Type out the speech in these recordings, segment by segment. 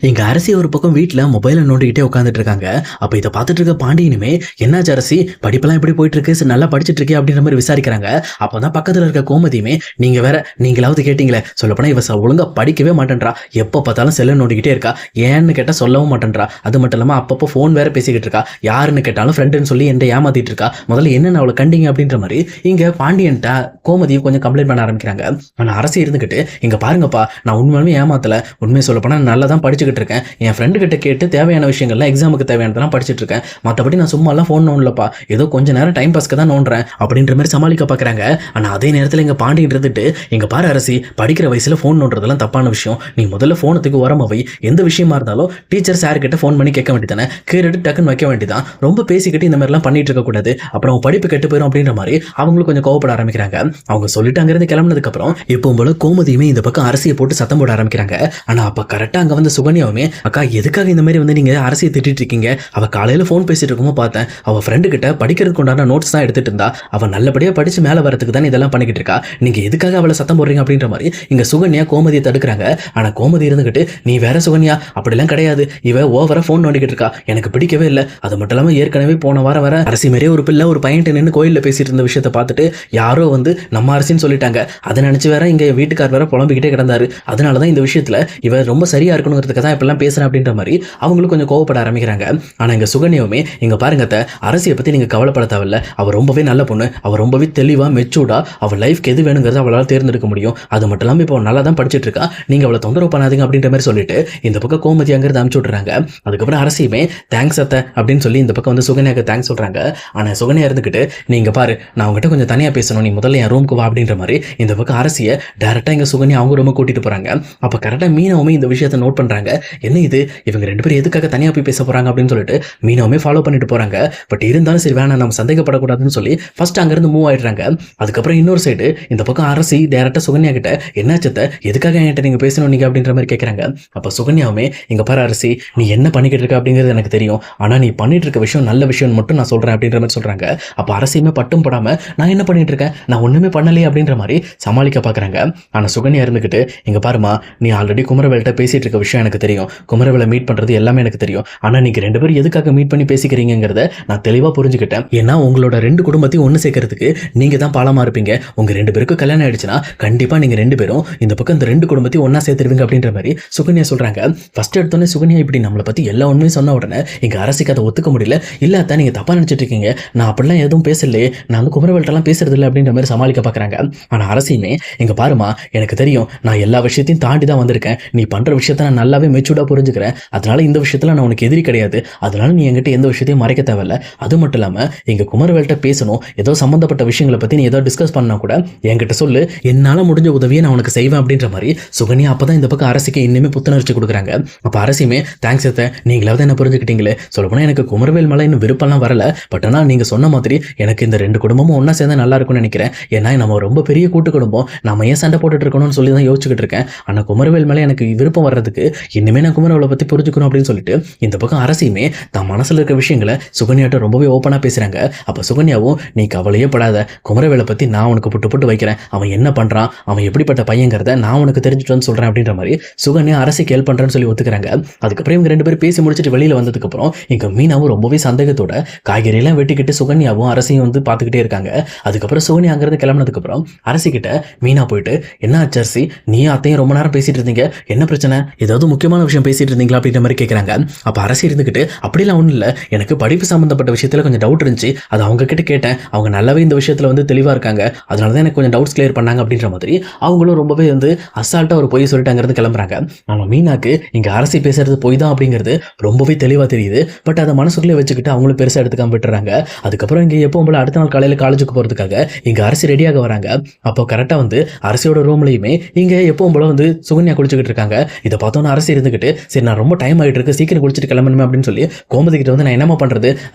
எங்க அரசி ஒரு பக்கம் வீட்டுல மொபைலை நோண்டிக்கிட்டே உட்காந்துட்டு இருக்காங்க. அப்ப இதை பார்த்துட்டு இருக்க பாண்டியனுமே, என்னாச்சு அரசி, படிப்பெல்லாம் எப்படி போயிட்டு இருக்கு, சரி, நல்லா படிச்சிட்டு இருக்கே அப்படின்ற மாதிரி விசாரிக்கிறாங்க. அப்பதான் பக்கத்துல இருக்க கோமதியுமே, நீங்க வேற, நீங்களாவது கேட்டீங்களே, சொல்லப்போனா இவ ஒழுங்கா படிக்கவே மாட்டேன்றா, எப்ப பார்த்தாலும் செல்ல நோண்டிக்கிட்டே இருக்கா, ஏன்னு கேட்டா சொல்லவும் மாட்டேன்றா, அது மட்டும் இல்லாம அப்பப்போ போன் வேற பேசிக்கிட்டு இருக்கா, யாருன்னு கேட்டாலும் ஃப்ரெண்டுன்னு சொல்லி என்ன ஏமாத்திட்டு இருக்கா, முதல்ல என்னன்னு அவளை கண்டிங்க அப்படின்ற மாதிரி இங்க பாண்டியன்ட்ட கோமதியும் கொஞ்சம் கம்ப்ளைண்ட் பண்ண ஆரம்பிக்கிறாங்க. ஆனா அரசி இருந்துகிட்டு, இங்க பாருங்கப்பா, நான் உண்மையுமே ஏமாத்தல, உண்மையை சொல்லப்போனா நல்லா தான் படிச்சுக்கிட்டு இருக்கேன், என் ஃப்ரெண்டு கிட்ட கேட்டு தேவையான விஷயங்கள்லாம் எக்ஸாமுக்கு தேவையானதெல்லாம் படிச்சுட்டு இருக்கேன், மற்றபடி நான் சும்மாலாம் ஃபோன் நோண்டலப்பா, ஏதோ கொஞ்ச நேரம் டைம் பாஸ்க்கு தான் நோண்டுறேன் அப்படின்ற மாதிரி சமாளிக்க பார்க்குறாங்க. ஆனால் அதே நேரத்தில் எங்கள் பாண்டியன் இருந்துட்டு, எங்க பாரு அரசி, படிக்கிற வயசுல ஃபோன் நோண்டுறதெல்லாம் தப்பான விஷயம், நீ முதல்ல ஃபோனுக்கு உரமாவை, எந்த விஷயமா இருந்தாலும் டீச்சர் சார் கிட்ட ஃபோன் பண்ணி கேட்க வேண்டியதானே, கேட்டுட்டு டக்குன்னு வைக்க வேண்டியதான், ரொம்ப பேசிக்கிட்டு இந்த மாதிரிலாம் பண்ணிட்டு இருக்க கூடாது, அப்புறம் அவங்க படிப்பு கெட்டு போயிடும் அப்படின்ற மாதிரி அவங்களும் கொஞ்சம் கோவப்பட ஆரம்பிக்கிறாங்க. அவங்க சொல்லிட்டு அங்கிருந்து கிளம்புனதுக்கு அப்புறம் எப்பவும் போல கோமதியுமே இந்த பக்கம் அரசியை போட்டு சத்தம் போட ஆரம்பிக்கிறாங்க. ஆனா அப்ப கரெக்டா அங்க வந்து சுகன்யாவுமே, அக்கா எதுக்காக இந்த மாதிரி வந்து நீங்க அரசியை திட்டிட்டு இருக்கீங்க, அவ காலையில ஃபோன் பேசிட்டு இருக்குமோ பார்த்தேன், அவ ஃப்ரெண்டு கிட்ட படிக்கிறதுக்கு உண்டான நோட்ஸ் தான் எடுத்துட்டு இருந்தா, அவ நல்லபடியா படிச்சு மேல வரதுக்கு தான் இதெல்லாம் பண்ணிக்கிட்டு இருக்கா, நீங்க எதுக்காக அவளை சத்தம் போடுறீங்க அப்படின்ற மாதிரி இங்க சுகன்யா கோமதியை தடுக்கிறாங்க. ஆனா கோமதி இருந்துகிட்டு, நீ வேற சுகன்யா, அப்படிலாம் கிடையாது, இவ ஓவரா ஃபோன் நோண்டிக்கிட்டு இருக்கா, எனக்கு பிடிக்கவே இல்லை, அது மட்டும் இல்லாம ஏற்கனவே போன வாரம் வர அரசி மாதிரியே ஒரு பிள்ளை ஒரு பையன் நின்று கோயிலில் பேசிட்டு இருந்த விஷயத்தை பார்த்துட்டு யாரோ வந்து நம்ம அரசின்னு சொல்லிட்டாங்க, அதை நினைச்சு வேற இங்க வீட்டுக்கார் வேற புலம்பிக்கிட்டே கிடந்தாரு, அதனாலதான் இந்த விஷயத்துல இவ ரொம்ப சரியா இருக்கணுங்கிறதுக்கு தான் இப்பெல்லாம் பேசுறேன் அப்படின்ற மாதிரி அவங்களும் கொஞ்சம் கோவப்பட ஆரம்பிக்கிறாங்க. ஆனா இங்க சுகன்யாவுமே, இங்க பாருங்க அரசியை பத்தி நீங்க கவலைப்பட தேவையில்ல, அவ ரொம்பவே நல்ல பொண்ணு, அவ ரொம்பவே தெளிவா மெச்சூர்டா அவ லைஃப்க்கு எது வேணுங்கிறத அவளால் தேர்ந்தெடுக்க முடியும், அது மட்டும் இல்லாம இப்போ நல்லா தான் படிச்சுட்டு இருக்கா, நீங்க அவளை தொந்தரவு பண்ணாதீங்க அப்படின்ற மாதிரி சொல்லிட்டு இந்த பக்கம் கோமதி அங்கிருந்து அனுப்பிச்சு விட்டுறாங்க. அதுக்கப்புறம் அரசியுமே தேங்க்ஸ் அத்தை அப்படின்னு சொல்லி இந்த பக்கம் வந்து சுகன்யாக்கு தேங்க்ஸ் சொல்றாங்க. ஆனா சுகன்யா இருந்துகிட்டு, நீங்க பாரு, நான் உங்ககிட்ட கொஞ்சம் தனியா பேசணும், நீ முதல்ல என் ரூமுக்கு வா அப்படின்ற மாதிரி இந்த பக்கம் அரசியை டைரக்டா இங்க சுகன்யா அவங்க ரூமுக்கு கூட்டிட்டு போறாங்க. அப்ப கரெக்டா மீனாவுமே இந்த விஷயத்தை நோட் பண்றாங்க. என்ன இது, இவங்க ரெண்டு பேரும் எதுக்காக தனியா போய் பேச போறாங்க அப்படின்னு சொல்லிட்டு மீனாவுமே ஃபாலோ பண்ணிட்டு போறாங்க. பட் இருந்தாலும் சரி, வேணாம், நம்ம சந்தேகப்படக்கூடாதுன்னு சொல்லி ஃபர்ஸ்ட் அங்கிருந்து மூவ் ஆயிடுறாங்க. அதுக்கப்புறம் இன்னொரு சைடு இந்த பக்கம் அரசி டைரக்டா சுகன்யா கிட்ட, என்னாச்சத்தை, எதுக்காக என்கிட்ட நீங்க பேசணும் நீங்க அப்படின்ற மாதிரி கேட்கறாங்க. அப்ப சுகன்யாவுமே, இங்க பாரு அரசி, நீ என்ன பண்ணிக்கிட்டு இருக்க அப்படிங்கிறது எனக்கு தெரியும், ஆனா நீ பண்ணிட்டு இருக்க விஷயம் நல்ல விஷயம் மட்டும் நான் சொல்றேன் அப்படின்ற மாதிரி சொல்றாங்க. அப்ப அரசியுமே பட்டும் படாம, நான் என்ன பண்ணிட்டு இருக்கேன், நான் ஒண்ணுமே பண்ணலையே அப்படின்ற மாதிரி சமாளிக்க பாக்குறாங்க. ஆனா சுகன்யா இருந்துகிட்டு, இங்க பாருமா, நீ ஆல்ரெடி குமரவேல்கிட்ட பேசிட்டு இருக்க விஷயம் எனக்கு தெரியும், குமரவேலை மீட் பண்றது எல்லாமே எனக்கு தெரியும், ஆனா நீங்க ரெண்டு பேரும் எதுக்காக மீட் பண்ணி பேசிக்கிறீங்கிறத நான் தெளிவா புரிஞ்சுக்கிட்டேன். ஏன்னா உங்களோட ரெண்டு குடும்பத்தையும் ஒன்று சேர்க்கறதுக்கு நீங்க தான் பாலமா இருப்பீங்க, உங்க ரெண்டு பேருக்கும் கல்யாணம் ஆயிடுச்சுன்னா கண்டிப்பா நீங்க ரெண்டு பேரும் இந்த பக்கம் இந்த ரெண்டு குடும்பத்தையும் ஒன்னா சேர்த்துருவீங்க அப்படின்ற மாதிரி சுகன்யா சொல்றாங்க. ஃபர்ஸ்ட் எடுத்தோன்னே சுகன்யா இப்படி நம்மளை பத்தி எல்லா உண்மையும் சொன்ன உடனே எங்க அரசிக்கு அதை ஒத்துக்க முடியல. இல்லாத நீங்க தப்பா நினைச்சிட்டு இருக்கீங்க, நான் அப்படிலாம் எதுவும் பேசலையே, நான் வந்து குமரவேல்ட்டெல்லாம் பேசுறது இல்லை அப்படின்ற மாதிரி சமாளிக்க பாக்குறாங்க. ஆனா அரசியுமே, இங்க பாருமா, எனக்கு தெரியும், நான் எல்லா விஷயத்தையும் தாண்டி தான் வந்திருக்கேன், நீ பண்ற விஷயத்த நான் நல்லாவே மெச்சூர்டா புரிஞ்சுக்கிறேன், அதனால இந்த விஷயத்துல நான் உனக்கு எதிரி கிடையாது, அதனால நீ என்கிட்ட எந்த விஷயத்தையும் மறைக்க தேவையில்ல. அது மட்டும் இல்லாம எங்க குமரவேல்ட்ட பேசணும், ஏதோ சம்பந்தப்பட்ட விஷயங்களை பத்தி நீ ஏதோ டிஸ்கஸ் பண்ணா கூட என்கிட்ட சொல்லு, என்னால முடிஞ்ச உதவியை நான் உனக்கு செய்வேன் அப்படின்ற மாதிரி சுகன்யா அப்பதான் இந்த பக்கம் அரசிக்கு இன்னுமே புத்துணர்ச்சி கொடுக்குறாங்க. அப்ப அரசியுமே, தேங்க்ஸ் அத்தை, நீங்களாவது என்ன புரிஞ்சுக்கிட்டீங்களே, சொல்லப்போனா எனக்கு குமரவேல் மேல இன்னும் விருப்பம்லாம் வரல, பட் ஆனா நீங்க சொன்ன மாதிரி எனக்கு இந்த ரெண்டு குடும்பமும் ஒன்னா சேர்ந்தா நல்லா இருக்கும்னு நினைக்கிறேன், ஏன்னா நம்ம ரொம்ப பெரிய கூட்டு குடும்பம், நம்ம ஏன் சண்டை போட்டுட்டு இருக்கணும்னு சொல்லி தான் யோசிச்சுக்கிட்டு இருக்கேன், ஆனா குமரவேல் மேல எனக்கு விருப்பம் வர்றதுக்கு இன்னுமே நான் குமரவேலை பத்தி புரிஞ்சுக்கணும் அப்படின்னு சொல்லிட்டு இந்த பக்கம் அரசியுமே தான் மனசுல இருக்க விஷயங்களை சுகன்யாட்ட ரொம்பவே ஓப்பனா பேசுறாங்க. அப்ப சுகன்யாவும், நீ கவலையே படாத, குமரவேலை பத்தி நான் உனக்கு புட்டு புட்டு வைக்கிறேன், அவன் என்ன பண்றான், அவன் எப்படிப்பட்ட பையங்கிறத நான் உனக்கு தெரிஞ்சுட்டு சொல்றேன் அப்படின்ற மாதிரி சுகன்யா அரசிக்கு ஹெல்ப் பண்றேன்னு சொல்லி ஒத்துக்கிறாங்க. அதுக்கப்புறம் இவங்க ரெண்டு பேரும் பேசி முடிச்சுட்டு வெளியில வந்ததுக்கு அப்புறம் இங்க மீனாவும் ரொம்பவே சந்தேகத்தோட காய்கறி எல்லாம் வெட்டிக்கிட்டு சுகன்யாவும் அரசியும் வந்து பாத்துக்கிட்டே இருக்காங்க. அதுக்கப்புறம் சுகன்யா அங்கிருந்து கிளம்பினதுக்கு அப்புறம் அரசி கிட்ட மீனா போயிட்டு, என்ன ஆச்சு அரசி, நீ அத்தையும் ரொம்ப நேரம் பேசிட்டு இருந்தீங்க, என்ன பிரச்சனை, ஏதாவது முக்கியமான விஷயம் பேசிட்டு இருந்தீங்களா அப்படின்ற மாதிரி கேட்கறாங்க. அப்ப அரசி இருந்துகிட்டு, அப்படிலாம் ஒன்றும் இல்லை, எனக்கு படிப்பு சம்பந்தப்பட்ட விஷயத்துல கொஞ்சம் டவுட் இருந்துச்சு, அது அவங்க கிட்ட கேட்டேன், அவங்க நல்லாவே இந்த விஷயத்துல வந்து தெளிவா இருக்காங்க, அதனால தான் எனக்கு கொஞ்சம் டவுட்ஸ் கிளியர் பண்ணாங்க அப்படின்ற மாதிரி அவங்களும் ரொம்பவே வந்து அசால்ட்டா ஒரு பொய் சொல்லிட்டாங்கிறது கிளம்புறாங்க. ஆனா மீனாக்கு இங்க அரசி பேசுறது பொய் தான் அப்படிங்கிறது ரொம்பவே தெளிவா தெரியுது. பட் அதை மனசுக்குள்ளே வச்சுக்கிட்டு அவங்களும் பெருசா எடுத்துக்காம விட்டுறாங்க. அதுக்கப்புறம் இங்க எப்பவும் போல அடுத்த நாள் காலையில காலேஜுக்கு போறதுக்காக இங்க அரசி ரெடியாக வராங்க. அப்போ கரெக்டா வந்து அரசியோட ரூம்லயுமே இங்க எப்பவும் போல வந்து சுகன்யா குளிச்சுக்கிட்டு இருக்காங்க. இதை பார்த்தோன்னா அரசி இருந்துகிட்டு, சரி நான் ரொம்ப டைம் ஆகிட்டு இருக்கு, சீக்கிரம் குளிச்சுட்டு கிளம்பணுமே அப்படின்னு சொல்லி கோமதி கிட்ட வந்து, நான் என்னமா பண்றது,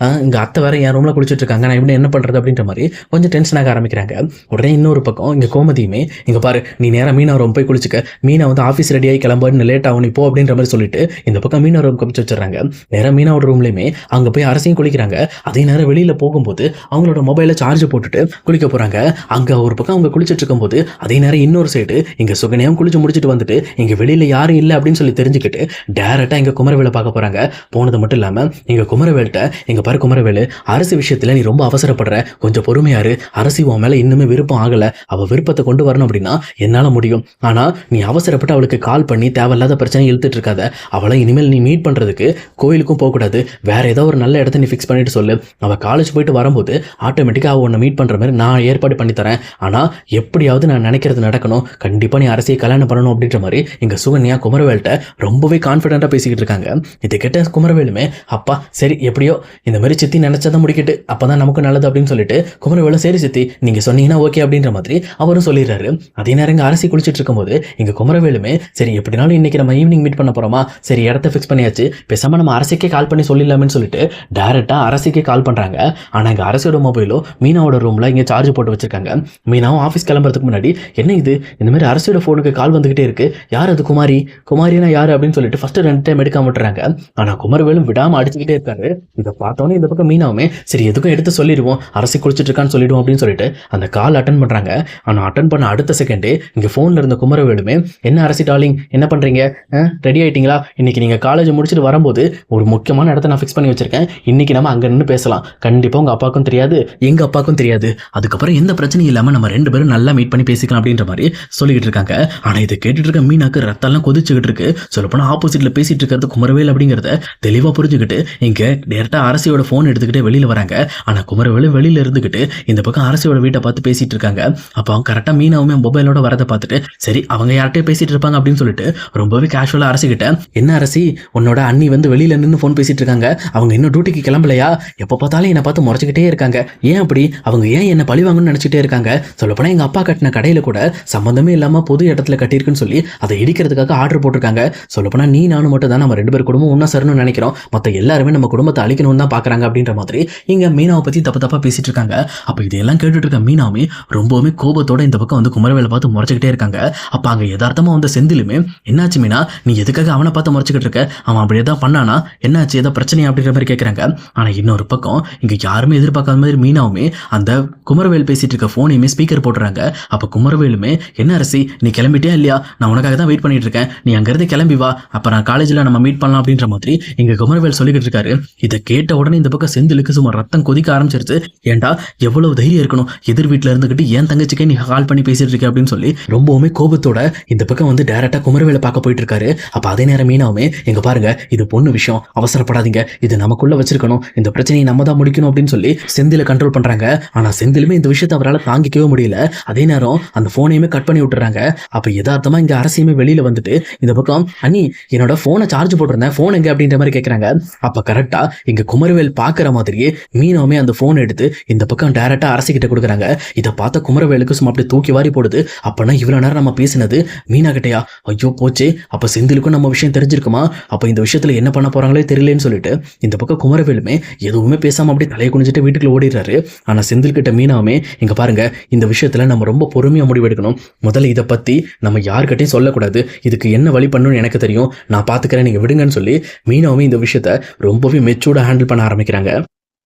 இங்க அத்தை வேற என் ரூம்ல குளிச்சுட்டு இருக்காங்க, நான் இப்படி என்ன பண்றது அப்படின்ற மாதிரி கொஞ்சம் டென்ஷன் ஆக ஆரம்பிக்கிறாங்க. உடனே இன்னொரு பக்கம் இங்க கோமதியுமே, இங்க பாரு, நீ நேரம் மீனா ரூம் போய் குளிச்சுக்க, மீனா வந்து ஆஃபீஸ் ரெடி ஆகி கிளம்புன்னு லேட் ஆகும், நீ போ அப்படின்ற மாதிரி சொல்லிட்டு இந்த பக்கம் மீனா ரூம் கமிச்சு வச்சிடறாங்க. நேரம் மீனாவோட ரூம்லயுமே அங்க போய் அரசியும் குளிக்கிறாங்க. அதே நேரம் வெளியில போகும்போது அவங்களோட மொபைல சார்ஜ் போட்டுட்டு குளிக்க போறாங்க. அங்க ஒரு பக்கம் அவங்க குளிச்சுட்டு இருக்கும்போது அதே நேரம் இன்னொரு சைடு இங்க சுகன்யாவும் குளிச்சு முடிச்சுட்டு வந்துட்டு இங்க வெளியில யாரும் இல்லை அப்படின்னு சொல்லி தெரிஞ்சு தெரிஞ்சுக்கிட்டு டேரக்டா எங்க குமரவேலை பார்க்க போறாங்க. போனது மட்டும் இல்லாம எங்க குமரவேல்கிட்ட, எங்க பாரு குமரவேலு, அரசு விஷயத்துல நீ ரொம்ப அவசரப்படுற, கொஞ்சம் பொறுமையாரு, அரசி உன் மேல இன்னுமே விருப்பம் ஆகல, அவ விருப்பத்தை கொண்டு வரணும் அப்படின்னா என்னால முடியும். ஆனா நீ அவசரப்பட்டு அவளுக்கு கால் பண்ணி தேவையில்லாத பிரச்சனை இழுத்துட்டு இருக்காத. அவளை இனிமேல் நீ மீட் பண்றதுக்கு கோயிலுக்கும் போக கூடாது, வேற ஏதோ ஒரு நல்ல இடத்த நீ ஃபிக்ஸ் பண்ணிட்டு சொல்லு. அவ காலேஜ் போயிட்டு வரும்போது ஆட்டோமேட்டிக்கா அவ உன்னை மீட் பண்ற மாதிரி நான் ஏற்பாடு பண்ணி தரேன். ஆனா எப்படியாவது நான் நினைக்கிறது நடக்கணும், கண்டிப்பா நீ அரசியை கல்யாணம் பண்ணணும் அப்படின்ற மாதிரி எங்க சுகன்யா குமரவேல்கிட்ட ரொம்பவே கான்ஃபிடென்ட்டா பேசிக்கிட்டு இருக்காங்க. இதை கேட்ட குமரவேலுமே, அப்பா சரி எப்படியோ இந்த மாதிரி சித்தி நினைச்சதான் முடிக்கிட்டு, அப்பதான் நமக்கு நல்லது அப்படின்னு சொல்லிட்டு குமரவேலும் சரி சித்தி நீங்க சொன்னீங்கன்னா ஓகே அப்படின்ற மாதிரி அவரும் சொல்லிடுறாரு. அதே நேரம் இங்க அரசி குளிச்சிட்டு இருக்கும்போது எங்க குமரவேலுமே, சரி எப்படினாலும் இன்னைக்கு நம்ம ஈவினிங் மீட் பண்ண போறோமா, சரி இடத்த ஃபிக்ஸ் பண்ணியாச்சு, பேசாம நம்ம அரசிக்கே கால் பண்ணி சொல்லிடலாம்னு சொல்லிட்டு டைரக்டா அரசிக்கே கால் பண்றாங்க. ஆனா இங்க அரசியோட மொபைலோ மீனாவோட ரூம்ல இங்க சார்ஜ் போட்டு வச்சிருக்காங்க. மீனாவும் ஆஃபீஸ் கிளம்புறதுக்கு முன்னாடி, என்ன இது இந்த மாதிரி அரசியோட போனுக்கு கால் வந்துகிட்டே இருக்கு, யார் அது, குமாரி, குமாரினா யாரு அப்படின்னு சொல்லிட்டு ஃபர்ஸ்ட் 2 டைம் எடுக்காம விட்டுறாங்க. ஆனா குமரவேலும் விடாம அடிச்சுக்கிட்டே இருக்காரு. இதை பார்த்தோன்னே இந்த பக்கம் மீனாவுமே, சரி எதுக்கும் எடுத்து சொல்லிடுவோம், அரசி குளிச்சுட்டு இருக்கான்னு சொல்லிடுவோம் அப்படின்னு சொல்லிட்டு அந்த கால் அட்டன் பண்றாங்க. ஆனா அட்டன் பண்ண அடுத்த செகண்டே இங்க போன்ல இருந்த குமரவேலுமே, என்ன அரசி டார்லிங் என்ன பண்றீங்க, ரெடி ஆயிட்டீங்களா, இன்னைக்கு நீங்க காலேஜ் முடிச்சுட்டு வரும்போது ஒரு முக்கியமான இடத்த நான் ஃபிக்ஸ் பண்ணி வச்சிருக்கேன், இன்னைக்கு நம்ம அங்க நின்று பேசலாம், கண்டிப்பா உங்க அப்பாவுக்கும் தெரியாது எங்க அப்பாவுக்கும் தெரியாது, அதுக்கப்புறம் எந்த பிரச்சனையும் இல்லாம நம்ம 2 பேரும் நல்லா மீட் பண்ணி பேசிக்கலாம் அப்படின்ற மாதிரி சொல்லிக்கிட்டு இருக்காங்க. ஆனா இதை கேட்டுட்டு இருக்க மீனாக்கு ரத்தம்லாம் கொதிச்சுக்கிட்டு இருக்கு. சொல்லப்போனா ஆப்போசிட்ல பேசிட்டு இருக்கிறது குமரவேல் அப்படிங்கிறத தெளிவா புரிஞ்சுக்கிட்டு இங்க டேரக்டா அரசியோட போன் எடுத்துக்கிட்டு வெளியில வராங்க. ஆனா குமரவேலு வெளியில இருந்துகிட்டு இந்த பக்கம் அரசியோட வீட்டை பார்த்து பேசிட்டு இருக்காங்க. அப்ப அவங்க கரெக்டா மீனாவுமே மொபைலோட வரதை பார்த்துட்டு, சரி அவங்க யார்கிட்டயும் பேசிட்டு இருப்பாங்க அப்படின்னு சொல்லிட்டு ரொம்பவே கேஷுவலா அரசிக்கிட்ட, என்ன அரசி உன்னோட அண்ணி வந்து வெளியில நின்று போன் பேசிட்டு இருக்காங்க, அவங்க இன்னும் டியூட்டிக்கு கிளம்பலையா, எப்ப பார்த்தாலும் என்னை பார்த்து முறைச்சிக்கிட்டே இருக்காங்க, ஏன் அப்படி, அவங்க ஏன் என்ன பழி வாங்கணும்னு நினைச்சிட்டே இருக்காங்க, சொல்லப்போனா எங்க அப்பா கட்டின கடையில கூட சம்பந்தமே இல்லாம பொது இடத்துல கட்டியிருக்குன்னு சொல்லி அதை இடிக்கிறதுக்காக ஆர்டர் போட்டிருக்காங்க, சொல்லப்போனா நீ நானும் மட்டும் தான் நம்ம 2 பேர் குடும்பம் ஒன்னா சரணும்னு நினைக்கிறோம், மத்த எல்லாருமே நம்ம குடும்பத்தை அழிக்கணும்னு தான் பாக்குறாங்க அப்படின்ற மாதிரி இங்க மீனாவை பத்தி தப்பா பேசிட்டு இருக்காங்க. அப்ப இதெல்லாம் கேட்டுட்டு இருக்க மீனாவுமே ரொம்பவுமே கோபத்தோட இந்த பக்கம் வந்து குமரவேலை பார்த்து முறைச்சிக்கிட்டே இருக்காங்க. அப்ப அங்க யதார்த்தமா வந்த செந்திலுமே, என்னாச்சு மீனா, நீ எதுக்காக அவனை பார்த்து முறைச்சிக்கிட்டு இருக்க, அவன் அப்படி ஏதாவது பண்ணானா, என்னாச்சு ஏதாவது பிரச்சனையா அப்படின்ற மாதிரி கேட்கறாங்க. ஆனா இன்னொரு பக்கம் இங்க யாருமே எதிர்பார்க்காத மாதிரி மீனாவுமே அந்த குமரவேல் பேசிட்டு இருக்க போனையுமே ஸ்பீக்கர் போட்டுறாங்க. அப்ப குமரவேலுமே, என்ன அரசி நீ கிளம்பிட்டே இல்லையா, நான் உனக்காக தான் வெயிட் பண்ணிட்டு இருக்கேன், நீ அங்கிருந்து கிளம்பி வா, அப்ப நான் காலேஜ்ல நம்ம மீட் பண்ணலாம் அப்படின்ற மாதிரி இங்க குமரவேல் சொல்லிக்கிட்டு இருக்காரு. இதை கேட்ட உடனே இந்த பக்கம் செந்திலுக்கு சும்மா ரத்தம் கொதிக்க ஆரம்பிச்சிருச்சு. ஏன்டா எவ்வளவு தைரியம் இருக்கணும், எதிர் வீட்டுல இருந்துகிட்டு ஏன் தங்கச்சிக்கே நீ கால் பண்ணி பேசிட்டு இருக்க அப்படின்னு சொல்லி ரொம்பவுமே கோபத்தோட இந்த பக்கம் வந்து டைரக்டா குமரவேலை பார்க்க போயிட்டு இருக்காரு. அப்ப அதே நேரம் மீனாவுமே, எங்க பாருங்க இது பொண்ணு விஷயம், அவசரப்படாதீங்க, இது நமக்குள்ள வச்சிருக்கணும், இந்த பிரச்சனையை நம்ம தான் முடிக்கணும் அப்படின்னு சொல்லி செந்தில கண்ட்ரோல் பண்றாங்க. ஆனா செந்திலுமே இந்த விஷயத்தை அவரால் தாங்கிக்கவே முடியல. அதே நேரம் அந்த போனையுமே கட் பண்ணி விட்டுறாங்க. அப்ப யதார்த்தமா இங்க அரசியுமே வெளியில வந்துட்டு இந்த பக்கம், அண்ணி என்னோட போனை சார்ஜ் போட்டிருந்தேன், போன் எங்க அப்படின்ற மாதிரி கேட்கறாங்க. அப்ப கரெக்டா இங்க குமரவேல் பாக்குற மாதிரியே மீனாவுமே அந்த போன் எடுத்து இந்த பக்கம் டைரக்டா அரசிக்கிட்ட கொடுக்குறாங்க. இதை பார்த்த குமரவேலுக்கு சும்மா அப்படி தூக்கி வாரி போடுது. அப்பனா இவ்வளவு நேரம் நம்ம பேசினது மீனா கிட்டையா, ஐயோ போச்சு, அப்ப செந்திலுக்கும் நம்ம விஷயம் தெரிஞ்சிருக்குமா, அப்ப இந்த விஷயத்துல என்ன பண்ண போறாங்களே தெரியலன்னு சொல்லிட்டு இந்த பக்கம் குமரவேலுமே எதுவுமே பேசாம அப்படியே தலையை குனிஞ்சிட்டு வீட்டுக்குள்ள ஓடிடுறாரு. ஆனா செந்தில் கிட்ட மீனாவுமே, இங்க பாருங்க இந்த விஷயத்துல நம்ம ரொம்ப பொறுமையா முடிவெடுக்கணும், முதல்ல இதை பத்தி நம்ம யார்கிட்டையும் சொல்லக்கூடாது, இதுக்கு என்ன வழி பண்ணணும்னு எனக்கு தெரியும், நான் பாத்துக்கிறேன், நீங்க விடுங்கன்னு சொல்லி மீனாவுமே இந்த விஷயத்த ரொம்பவே மெச்சூர்டா ஹேண்டில் பண்ண ஆரம்பிக்கிறாங்க.